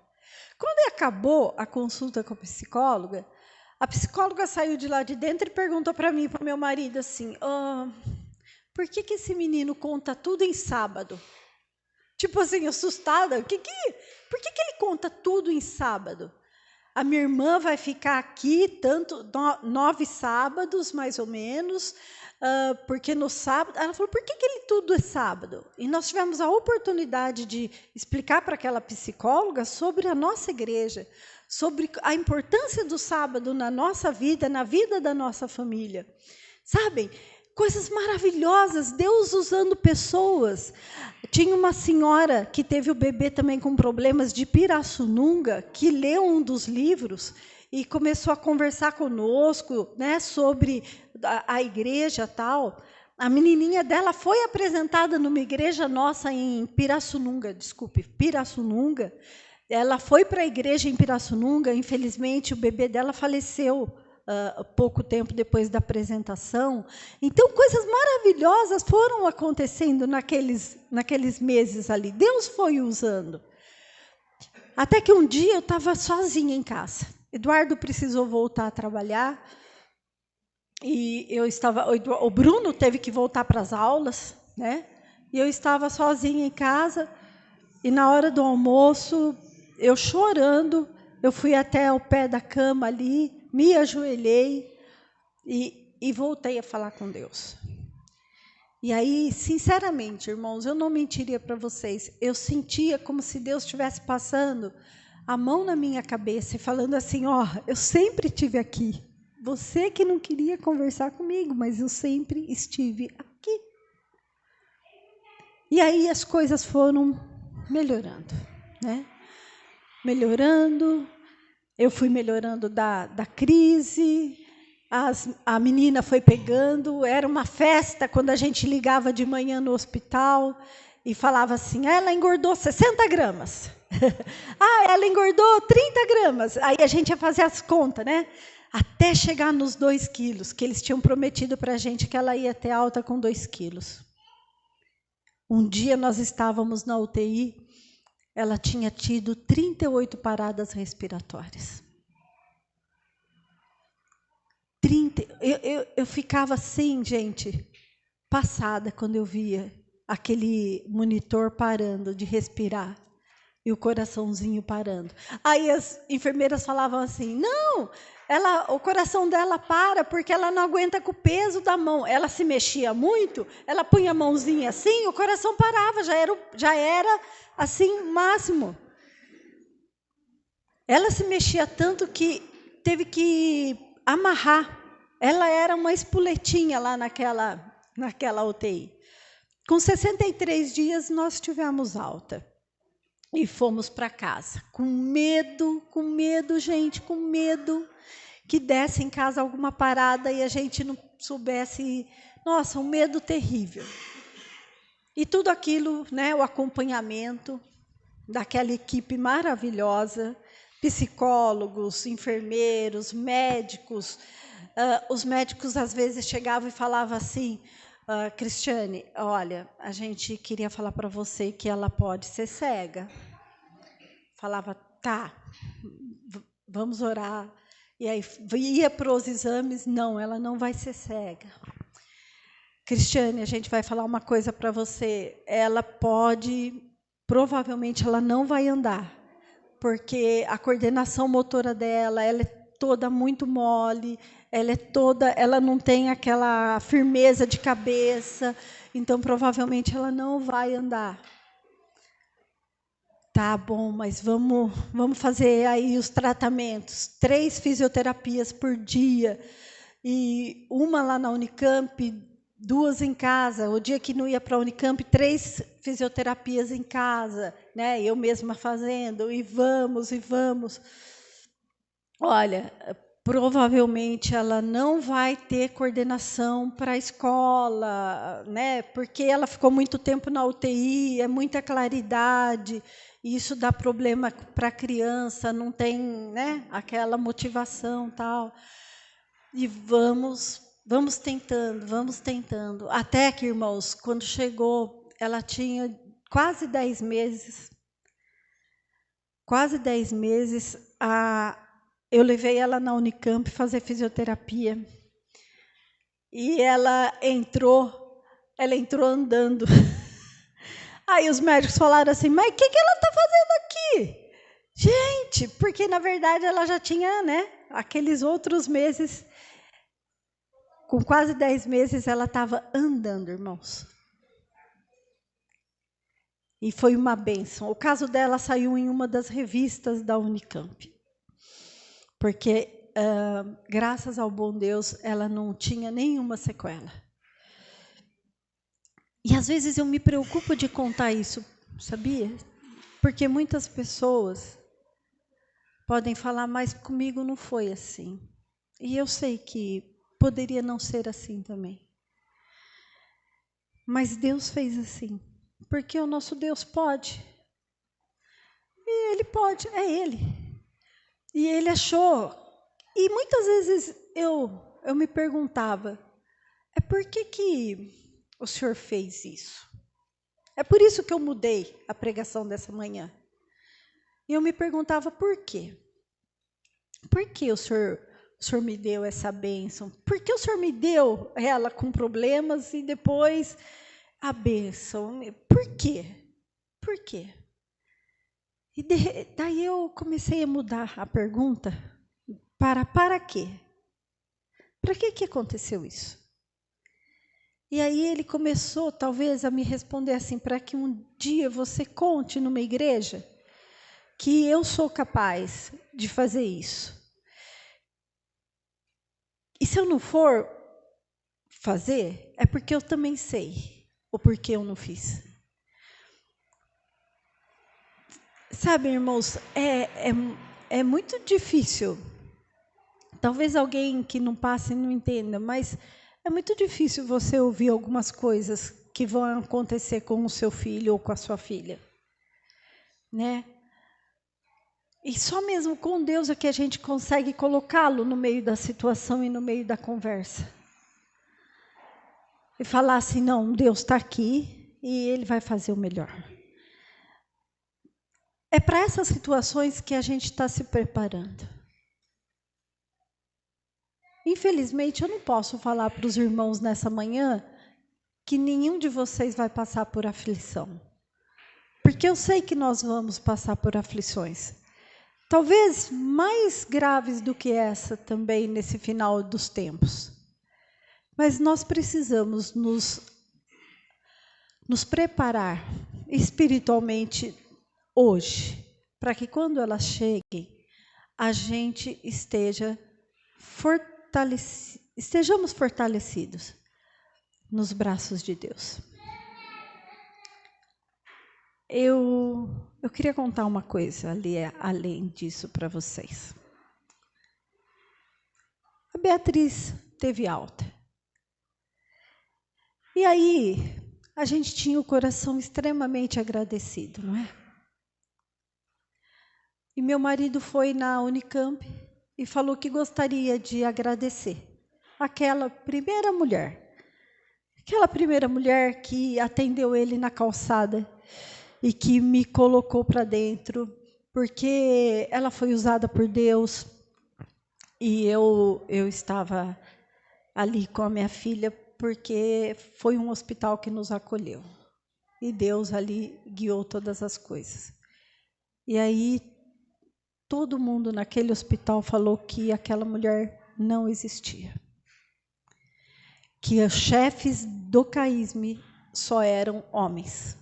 Quando acabou a consulta com a psicóloga saiu de lá de dentro e perguntou para mim e para o meu marido assim, por que esse menino conta tudo em sábado? Tipo assim, assustada, por que ele conta tudo em sábado? A minha irmã vai ficar aqui 9 sábados, mais ou menos, porque no sábado... Ela falou, por que ele tudo é sábado? E nós tivemos a oportunidade de explicar para aquela psicóloga sobre a nossa igreja, sobre a importância do sábado na nossa vida, na vida da nossa família. Sabem, coisas maravilhosas, Deus usando pessoas. Tinha uma senhora que teve o bebê também com problemas de Pirassununga, que leu um dos livros e começou a conversar conosco, né, sobre a igreja tal. A menininha dela foi apresentada numa igreja nossa em Pirassununga. Ela foi para a igreja em Pirassununga, infelizmente o bebê dela faleceu pouco tempo depois da apresentação. Então, coisas maravilhosas foram acontecendo naqueles meses ali. Deus foi usando. Até que um dia eu estava sozinha em casa. Eduardo precisou voltar a trabalhar e o Bruno teve que voltar para as aulas, né? E eu estava sozinha em casa e na hora do almoço, eu chorando, eu fui até o pé da cama ali, me ajoelhei e voltei a falar com Deus. E aí, sinceramente, irmãos, eu não mentiria para vocês, eu sentia como se Deus estivesse passando a mão na minha cabeça e falando assim, ó, eu sempre estive aqui. Você que não queria conversar comigo, mas eu sempre estive aqui. E aí as coisas foram melhorando, né? Melhorando, eu fui melhorando da crise, a menina foi pegando, era uma festa quando a gente ligava de manhã no hospital e falava assim, ela engordou 60 gramas. Ela engordou 30 gramas. Aí a gente ia fazer as contas, né? Até chegar nos 2 quilos, que eles tinham prometido para a gente que ela ia ter alta com 2 quilos. Um dia nós estávamos na UTI, ela tinha tido 38 paradas respiratórias. Eu ficava assim, gente, passada quando eu via aquele monitor parando de respirar e o coraçãozinho parando. Aí as enfermeiras falavam assim, não, o coração dela para porque ela não aguenta com o peso da mão. Ela se mexia muito, ela punha a mãozinha assim, o coração parava, já era assim, máximo. Ela se mexia tanto que teve que amarrar. Ela era uma espoletinha lá naquela UTI. Com 63 dias, nós tivemos alta. E fomos para casa. Com medo, gente, com medo que desse em casa alguma parada e a gente não soubesse. Nossa, um medo terrível. E tudo aquilo, né, o acompanhamento daquela equipe maravilhosa, psicólogos, enfermeiros, médicos. Os médicos às vezes chegavam e falavam assim, Cristiane, olha, a gente queria falar para você que ela pode ser cega. Falava, tá, vamos orar. E aí ia para os exames, não, ela não vai ser cega. Cristiane, a gente vai falar uma coisa para você, ela pode, provavelmente ela não vai andar, porque a coordenação motora dela, ela é toda muito mole, ela não tem aquela firmeza de cabeça, então provavelmente ela não vai andar. Tá bom, mas vamos fazer aí os tratamentos, 3 fisioterapias por dia, e uma lá na Unicamp, 2 em casa. O dia que não ia para a Unicamp, 3 fisioterapias em casa, né? Eu mesma fazendo, e vamos. Olha, provavelmente ela não vai ter coordenação para a escola, né? Porque ela ficou muito tempo na UTI, é muita claridade, e isso dá problema para a criança, não tem, né, aquela motivação tal. E vamos tentando. Até que, irmãos, quando chegou, ela tinha quase 10 meses. Eu levei ela na Unicamp fazer fisioterapia. E ela entrou andando. Aí os médicos falaram assim, mas o que ela está fazendo aqui? Gente, porque na verdade ela já tinha, né, aqueles outros meses. Com quase 10 meses ela estava andando, irmãos. E foi uma bênção. O caso dela saiu em uma das revistas da Unicamp. Porque, graças ao bom Deus, ela não tinha nenhuma sequela. E às vezes eu me preocupo de contar isso, sabia? Porque muitas pessoas podem falar, mas comigo não foi assim. E eu sei que poderia não ser assim também. Mas Deus fez assim. Porque o nosso Deus pode. E Ele pode, é Ele. E Ele achou. E muitas vezes eu me perguntava, por que o Senhor fez isso? É por isso que eu mudei a pregação dessa manhã. E eu me perguntava por quê. por que o senhor me deu essa bênção? Por que o senhor me deu ela com problemas e depois a bênção? Por quê? Por quê? E daí eu comecei a mudar a pergunta para quê? Para que aconteceu isso? E aí ele começou, talvez, a me responder assim, para que um dia você conte numa igreja que eu sou capaz de fazer isso. E se eu não for fazer, é porque eu também sei, ou porque eu não fiz. Sabe, irmãos, é muito difícil. Talvez alguém que não passe não entenda, mas é muito difícil você ouvir algumas coisas que vão acontecer com o seu filho ou com a sua filha, né? E só mesmo com Deus é que a gente consegue colocá-lo no meio da situação e no meio da conversa. E falar assim, não, Deus está aqui e Ele vai fazer o melhor. É para essas situações que a gente está se preparando. Infelizmente, eu não posso falar para os irmãos nessa manhã que nenhum de vocês vai passar por aflição. Porque eu sei que nós vamos passar por aflições. Talvez mais graves do que essa também nesse final dos tempos. Mas nós precisamos nos preparar espiritualmente hoje, para que quando elas cheguem, a gente estejamos fortalecidos nos braços de Deus. Eu queria contar uma coisa além disso para vocês. A Beatriz teve alta. E aí, a gente tinha o coração extremamente agradecido, não é? E meu marido foi na Unicamp e falou que gostaria de agradecer aquela primeira mulher que atendeu ele na calçada e que me colocou para dentro, porque ela foi usada por Deus e eu estava ali com a minha filha, porque foi um hospital que nos acolheu. E Deus ali guiou todas as coisas. E aí, todo mundo naquele hospital falou que aquela mulher não existia. Que os chefes do CAISM só eram homens.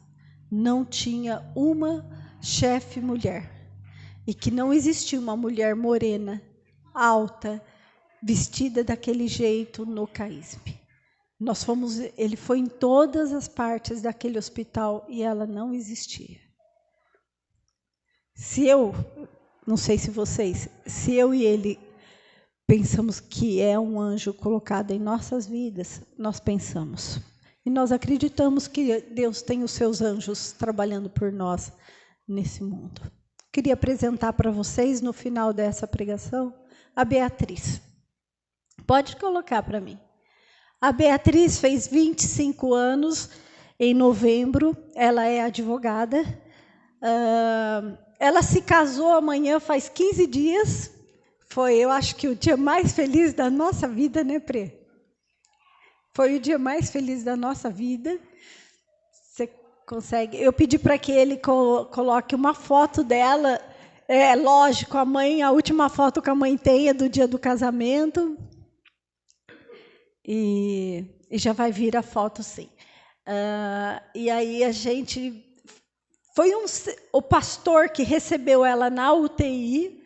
Não tinha uma chefe mulher. E que não existia uma mulher morena, alta, vestida daquele jeito no CAISM. Ele foi em todas as partes daquele hospital e ela não existia. Não sei se eu e ele pensamos que é um anjo colocado em nossas vidas, nós pensamos. E nós acreditamos que Deus tem os seus anjos trabalhando por nós nesse mundo. Queria apresentar para vocês, no final dessa pregação, a Beatriz. Pode colocar para mim. A Beatriz fez 25 anos em novembro, ela é advogada. Ela se casou amanhã, faz 15 dias. Foi, eu acho que o dia mais feliz da nossa vida, né, Prê? Foi o dia mais feliz da nossa vida. Você consegue? Eu pedi para que ele coloque uma foto dela. É lógico, a última foto que a mãe tem é do dia do casamento. E já vai vir a foto, sim. E aí a gente... Foi o pastor que recebeu ela na UTI,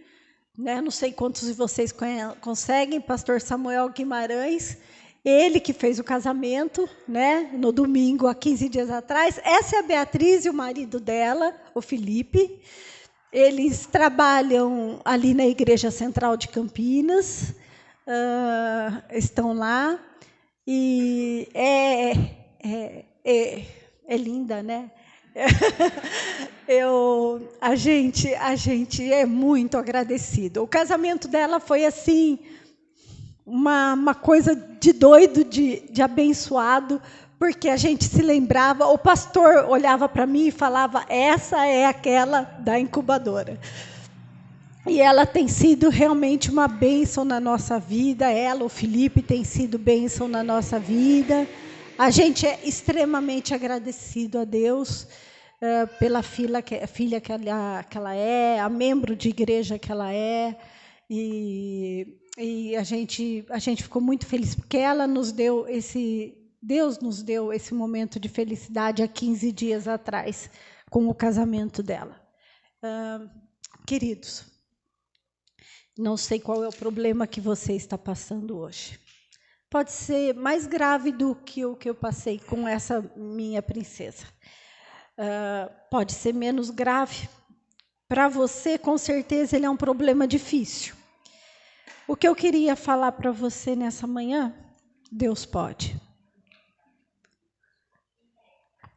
né? Não sei quantos de vocês conseguem, pastor Samuel Guimarães, ele que fez o casamento, né? No domingo, há 15 dias atrás. Essa é a Beatriz e o marido dela, o Felipe. Eles trabalham ali na Igreja Central de Campinas, estão lá, e é linda, né? A gente é muito agradecido. O casamento dela foi assim, uma coisa de doido, de abençoado, porque a gente se lembrava, o pastor olhava para mim e falava, essa é aquela da incubadora. E ela tem sido realmente uma bênção na nossa vida. Ela, o Felipe, tem sido bênção na nossa vida. A gente é extremamente agradecido a Deus pela filha que ela é, a membro de igreja que ela é. E a gente ficou muito feliz, porque ela nos deu Deus nos deu esse momento de felicidade há 15 dias atrás, com o casamento dela. Queridos, não sei qual é o problema que você está passando hoje. Pode ser mais grave do que o que eu passei com essa minha princesa. Pode ser menos grave. Para você, com certeza, ele é um problema difícil. O que eu queria falar para você nessa manhã, Deus pode.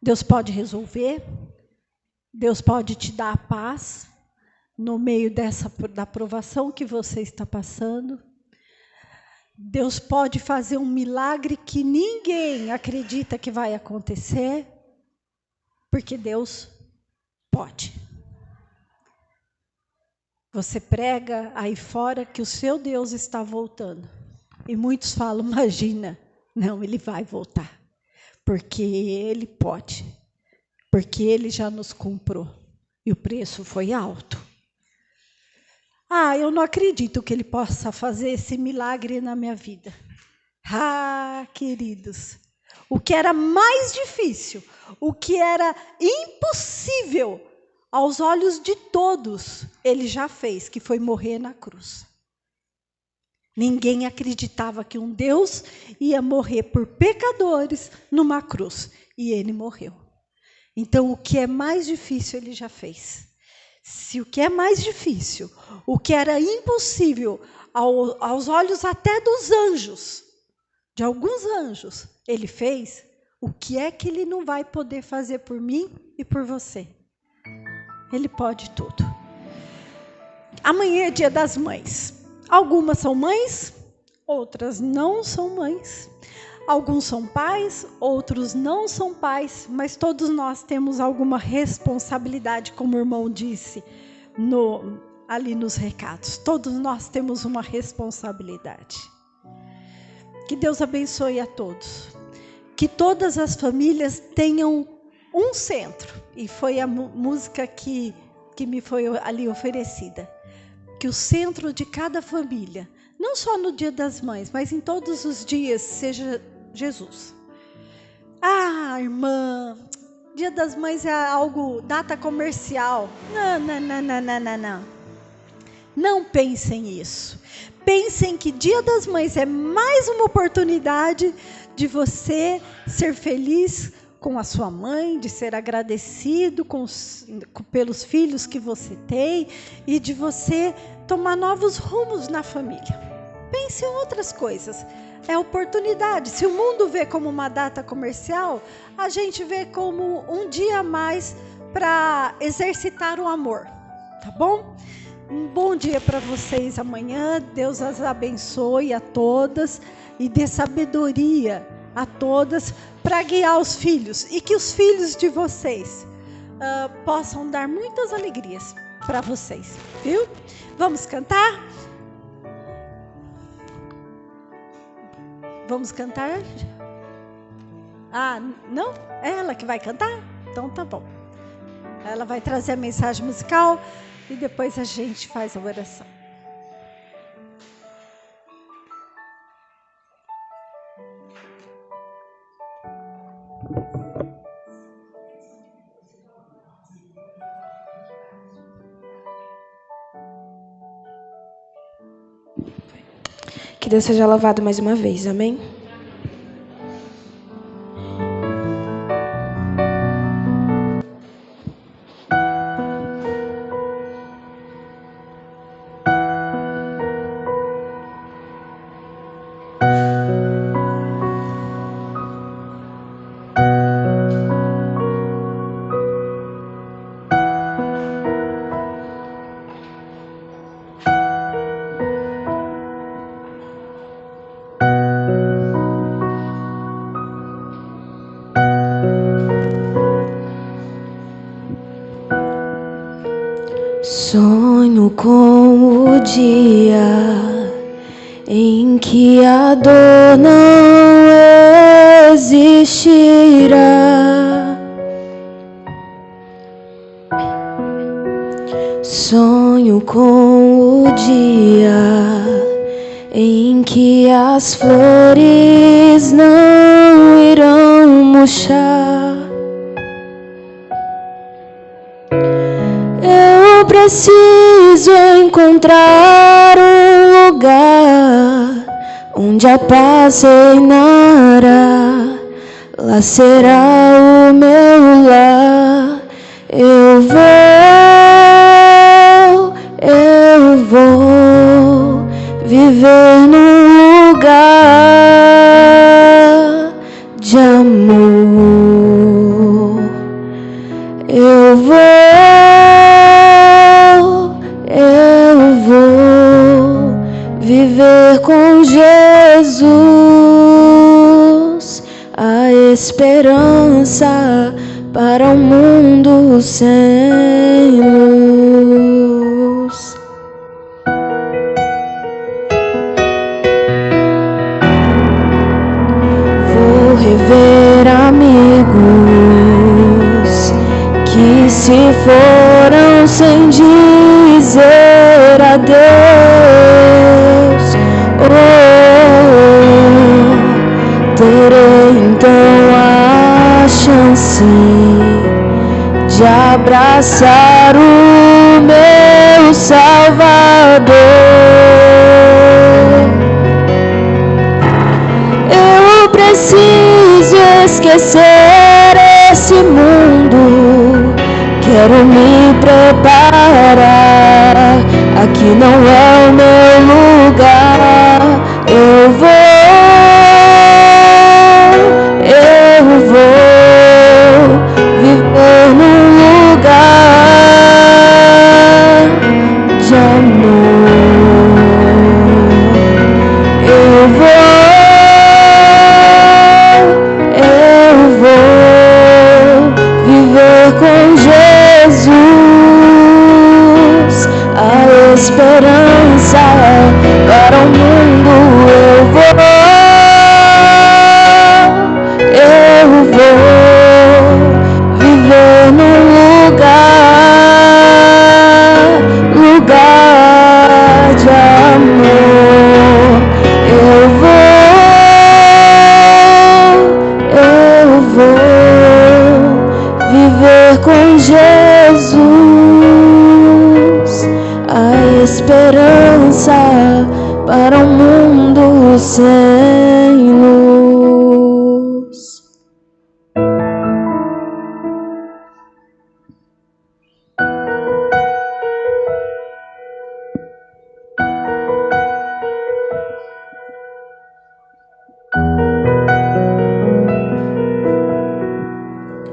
Deus pode resolver. Deus pode te dar a paz no meio da provação que você está passando. Deus pode fazer um milagre que ninguém acredita que vai acontecer, porque Deus pode. Você prega aí fora que o seu Deus está voltando. E muitos falam, imagina, não, ele vai voltar. Porque ele pode. Porque ele já nos comprou. E o preço foi alto. Eu não acredito que ele possa fazer esse milagre na minha vida. Queridos, o que era mais difícil, o que era impossível aos olhos de todos, ele já fez, que foi morrer na cruz. Ninguém acreditava que um Deus ia morrer por pecadores numa cruz, e ele morreu. Então, o que é mais difícil, ele já fez. Se o que é mais difícil, o que era impossível aos olhos até dos anjos, de alguns anjos, ele fez, o que é que ele não vai poder fazer por mim e por você? Ele pode tudo. Amanhã é dia das mães. Algumas são mães, outras não são mães. Alguns são pais, outros não são pais, mas todos nós temos alguma responsabilidade, como o irmão disse ali nos recados. Todos nós temos uma responsabilidade. Que Deus abençoe a todos. Que todas as famílias tenham um centro. E foi a música que me foi ali oferecida. Que o centro de cada família, não só no Dia das Mães, mas em todos os dias, seja Jesus. Irmã, Dia das Mães é algo, data comercial. Não. Não pensem isso. Pensem que Dia das Mães é mais uma oportunidade de você ser feliz com a sua mãe, de ser agradecido pelos filhos que você tem e de você tomar novos rumos na família. Pense em outras coisas. É oportunidade. Se o mundo vê como uma data comercial, a gente vê como um dia a mais para exercitar o amor. Tá bom? Um bom dia para vocês amanhã. Deus as abençoe a todas e dê sabedoria a todas para guiar os filhos. E que os filhos de vocês possam dar muitas alegrias para vocês. Viu? Vamos cantar? Vamos cantar? Não? É ela que vai cantar? Então tá bom. Ela vai trazer a mensagem musical e depois a gente faz a oração. Que Deus seja louvado mais uma vez, amém? Sonho com o dia em que a dor não existirá. Sonho com o dia em que as flores não irão murchar. Eu preciso encontrar um lugar onde a paz reinará. Lá será o meu lar. Eu vou viver num lugar de amor. Eu vou viver com Jesus, a esperança para um mundo sem luz. Vou rever amigos que se foram sem dizer adeus. Terei então a chance de abraçar o meu Salvador. Eu preciso esquecer esse mundo. Quero me preparar. Aqui não é o meu lugar. Eu vou viver num lugar de amor. Eu vou viver com Jesus, a esperança para o mundo. Eu vou viver num lugar de amor. Eu vou viver com Jesus, a esperança para um mundo sem luz.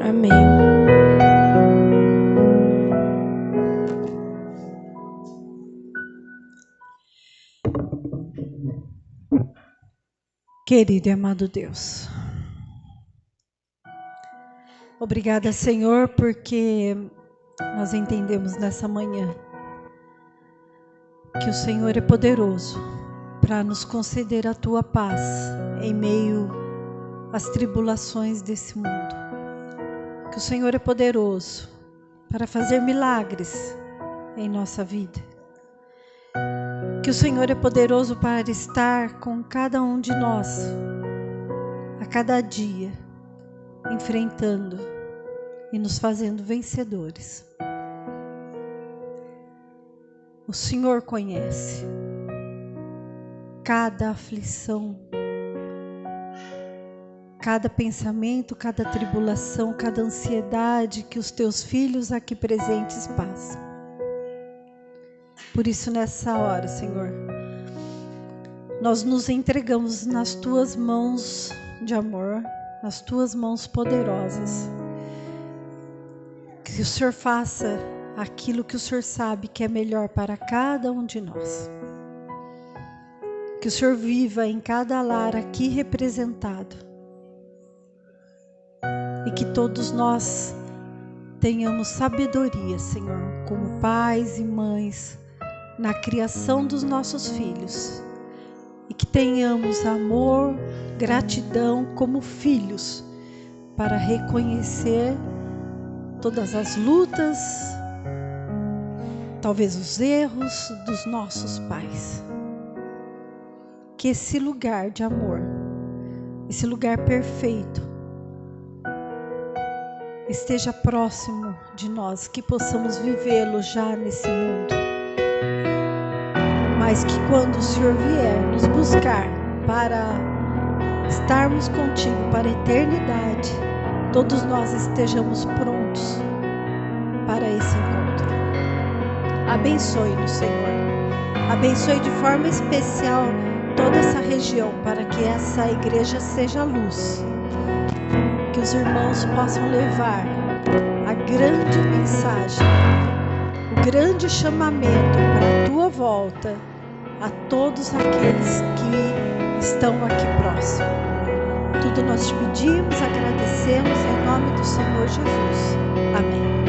Amém. Querido e amado Deus, obrigada, Senhor, porque nós entendemos nessa manhã que o Senhor é poderoso para nos conceder a Tua paz em meio às tribulações desse mundo. Que o Senhor é poderoso para fazer milagres em nossa vida. Que o Senhor é poderoso para estar com cada um de nós, a cada dia, enfrentando e nos fazendo vencedores. O Senhor conhece cada aflição, cada pensamento, cada tribulação, cada ansiedade que os teus filhos aqui presentes passam. Por isso, nessa hora, Senhor, nós nos entregamos nas tuas mãos de amor, nas tuas mãos poderosas. Que o Senhor faça aquilo que o Senhor sabe que é melhor para cada um de nós. Que o Senhor viva em cada lar aqui representado. E que todos nós tenhamos sabedoria, Senhor, como pais e mães, na criação dos nossos filhos. E que tenhamos amor, gratidão como filhos, para reconhecer todas as lutas, talvez os erros dos nossos pais. Que esse lugar de amor, esse lugar perfeito, esteja próximo de nós, que possamos vivê-lo já nesse mundo. Mas que quando o Senhor vier nos buscar para estarmos contigo para a eternidade, todos nós estejamos prontos para esse encontro. Abençoe-nos, Senhor. Abençoe de forma especial toda essa região, para que essa igreja seja luz. Que os irmãos possam levar a grande mensagem, o grande chamamento para a tua volta a todos aqueles que estão aqui próximo. Tudo nós te pedimos, agradecemos em nome do Senhor Jesus. Amém.